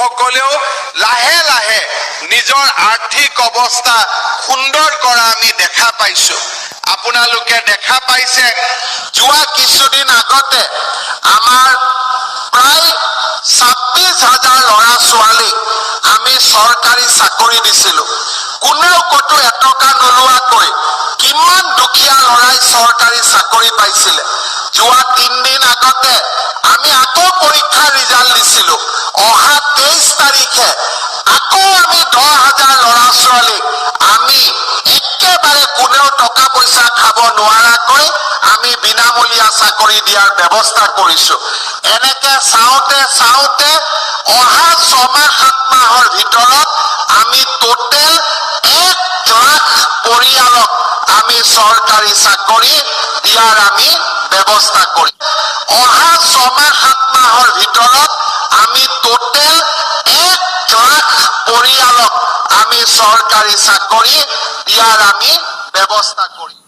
লোকসকলেও লাহে লাহে নিজৰ আৰ্থিক অৱস্থা সুন্দৰ কৰা আমি দেখা পাইছো। আপোনালোকে দেখা পাইছে যোৱা কিছুদিন আগতে আমাৰ প্ৰায় 26,000 ল'ৰা ছোৱালী আমি চৰকাৰী চাকৰি দিছিলো। কোনেও কতো এটকা নোলোৱাকৈ কিমান দুখীয়া ল'ৰাই চৰকাৰী চাকৰি পাইছিলে। যোৱা 3 দিন আগতে আমি আকৌ পৰীক্ষাৰ ৰিজাল্ট দিছিলো। অহা 23 তাৰিখে আকৌ আমি 10,000 ল'ৰা ছোৱালী আমি একেবাৰে কোনেও টকা পইচা খাব নোৱাৰাকৈ আমি বিনামূলীয়া চাকৰি দিয়াৰ ব্যৱস্থা কৰিছো। এনেকে চাওঁতে চাওঁতে অহা 6-7 মাহৰ ভিতৰত আমি টোটেল 1 লাখ পৰিয়ালক আমি চৰকাৰী চাকৰি দিয়াৰ আমি ব্যৱস্থা কৰিম। অহা 6-7 মাহৰ ভিতৰত আমি টোটেল 1 লাখ পৰিয়ালক আমি চৰকাৰী চাকৰি দিয়াৰ আমি ব্যৱস্থা কৰিম।